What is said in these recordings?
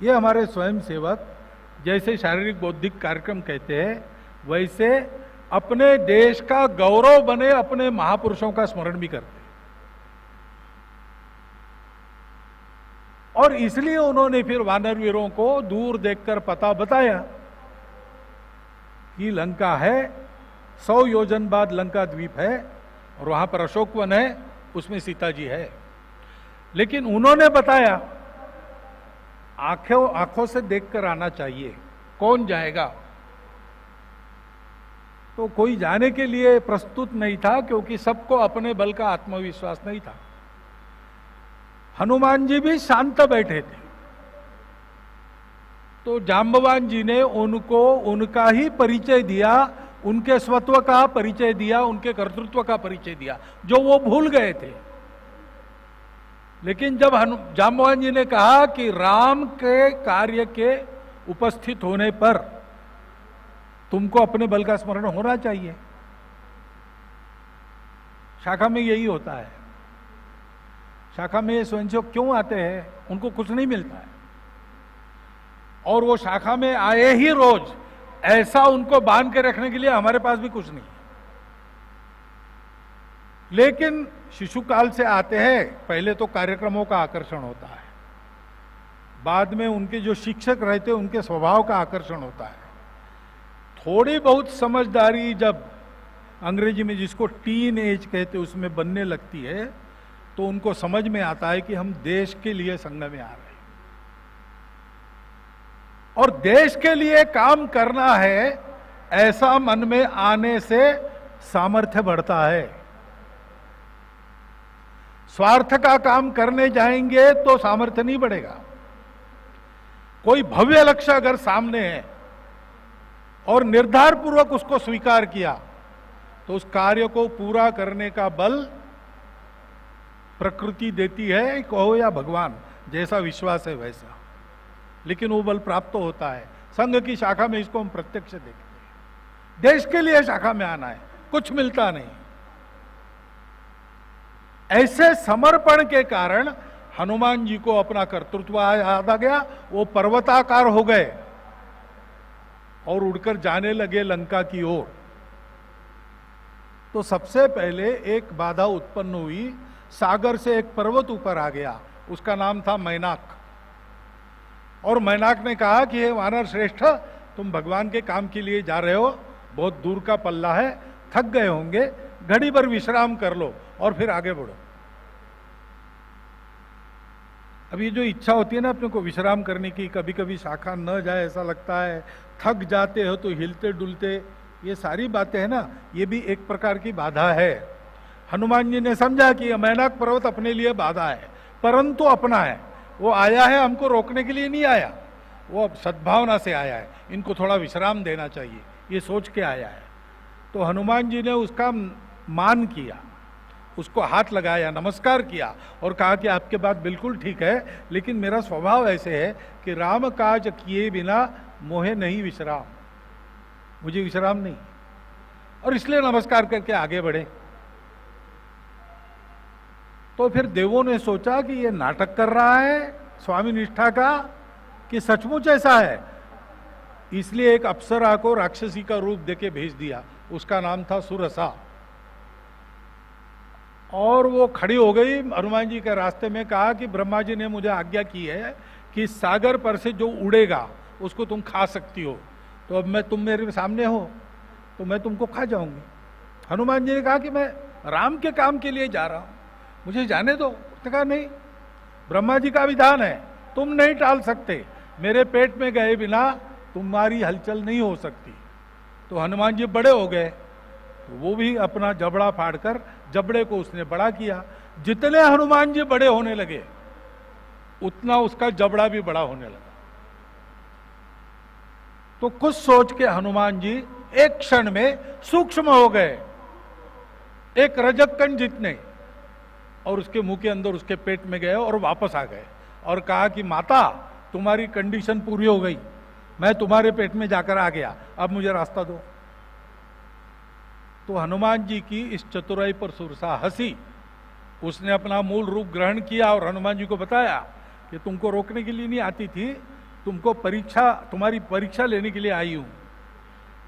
ये हमारे स्वयं सेवक जैसे शारीरिक बौद्धिक कार्यक्रम कहते हैं, वैसे अपने देश का गौरव बने अपने महापुरुषों का स्मरण भी करते हैं। और इसलिए उन्होंने फिर वानर वीरों को दूर देखकर पता बताया कि लंका है, 100 योजन बाद लंका द्वीप है और वहां पर अशोक वन है, उसमें सीता जी है। लेकिन उन्होंने बताया आंखों से देखकर आना चाहिए, कौन जाएगा? तो कोई जाने के लिए प्रस्तुत नहीं था, क्योंकि सबको अपने बल का आत्मविश्वास नहीं था। हनुमान जी भी शांत बैठे थे। तो जांबवान जी ने उनको उनका ही परिचय दिया, उनके स्वत्व का परिचय दिया, उनके कर्तृत्व का परिचय दिया, जो वो भूल गए थे। लेकिन जब जांबवान जी ने कहा कि राम के कार्य के उपस्थित होने पर तुमको अपने बल का स्मरण होना चाहिए। शाखा में यही होता है। शाखा में स्वयंसेवक क्यों आते हैं? उनको कुछ नहीं मिलता है, और वो शाखा में आए ही रोज, ऐसा उनको बांध के रखने के लिए हमारे पास भी कुछ नहीं है। लेकिन शिशुकाल से आते हैं, पहले तो कार्यक्रमों का आकर्षण होता है, बाद में उनके जो शिक्षक रहते हैं उनके स्वभाव का आकर्षण होता है। थोड़ी बहुत समझदारी जब अंग्रेजी में जिसको टीन एज कहते उसमें बनने लगती है, तो उनको समझ में आता है कि हम देश के लिए संघ में आ रहे हैं और देश के लिए काम करना है, ऐसा मन में आने से सामर्थ्य बढ़ता है। स्वार्थ का काम करने जाएंगे तो सामर्थ्य नहीं बढ़ेगा। कोई भव्य लक्ष्य अगर सामने है और निर्धार पूर्वक उसको स्वीकार किया, तो उस कार्य को पूरा करने का बल प्रकृति देती है, कहो या भगवान, जैसा विश्वास है वैसा। लेकिन वो बल प्राप्त तो होता है। संघ की शाखा में इसको हम प्रत्यक्ष देखते हैं। देश के लिए शाखा में आना है, कुछ मिलता नहीं। ऐसे समर्पण के कारण हनुमान जी को अपना कर्तृत्व याद आ गया। वो पर्वताकार हो गए और उड़कर जाने लगे लंका की ओर। तो सबसे पहले एक बाधा उत्पन्न हुई, सागर से एक पर्वत ऊपर आ गया, उसका नाम था मैनाक। और मैनाक ने कहा कि हे वानर श्रेष्ठ, तुम भगवान के काम के लिए जा रहे हो, बहुत दूर का पल्ला है, थक गए होंगे, घड़ी भर विश्राम कर लो और फिर आगे बढ़ो। अब ये जो इच्छा होती है ना अपने को विश्राम करने की, कभी कभी शाखा न जाए ऐसा लगता है, थक जाते हो तो हिलते डुलते, ये सारी बातें है ना, ये भी एक प्रकार की बाधा है। हनुमान जी ने समझा कि मैनाक पर्वत अपने लिए बाधा है, परंतु अपना है। वो आया है हमको रोकने के लिए नहीं आया, वो अब सद्भावना से आया है, इनको थोड़ा विश्राम देना चाहिए, ये सोच के आया है। तो हनुमान जी ने उसका मान किया, उसको हाथ लगाया, नमस्कार किया और कहा कि आपके बात बिल्कुल ठीक है, लेकिन मेरा स्वभाव ऐसे है कि राम काज किए बिना मोहे नहीं विश्राम, मुझे विश्राम नहीं, और इसलिए नमस्कार करके आगे बढ़े। तो फिर देवों ने सोचा कि ये नाटक कर रहा है स्वामी निष्ठा का कि सचमुच ऐसा है। इसलिए एक अप्सरा को राक्षसी का रूप देके भेज दिया, उसका नाम था सुरसा। और वो खड़ी हो गई हनुमान जी के रास्ते में, कहा कि ब्रह्मा जी ने मुझे आज्ञा की है कि सागर पर से जो उड़ेगा उसको तुम खा सकती हो, तो अब तुम मेरे सामने हो तो मैं तुमको खा जाऊंगी। हनुमान जी ने कहा कि मैं राम के काम के लिए जा रहा हूं, मुझे जाने दो। उसने कहा नहीं, ब्रह्मा जी का विधान है, तुम नहीं टाल सकते, मेरे पेट में गए बिना तुम्हारी हलचल नहीं हो सकती। तो हनुमान जी बड़े हो गए, तो वो भी अपना जबड़ा फाड़कर जबड़े को उसने बड़ा किया। जितने हनुमान जी बड़े होने लगे उतना उसका जबड़ा भी बड़ा होने लगा। तो कुछ सोच के हनुमान जी एक क्षण में सूक्ष्म हो गए, एक रजत कण जितने, और उसके मुंह के अंदर उसके पेट में गए और वापस आ गए और कहा कि माता तुम्हारी कंडीशन पूरी हो गई, मैं तुम्हारे पेट में जाकर आ गया, अब मुझे रास्ता दो। तो हनुमान जी की इस चतुराई पर सुरसा हंसी, उसने अपना मूल रूप ग्रहण किया और हनुमान जी को बताया कि तुमको रोकने के लिए नहीं आती थी, तुमको परीक्षा, तुम्हारी परीक्षा लेने के लिए आई हूं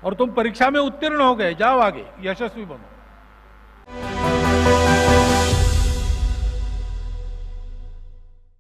और तुम परीक्षा में उत्तीर्ण हो गए, जाओ आगे यशस्वी बनो।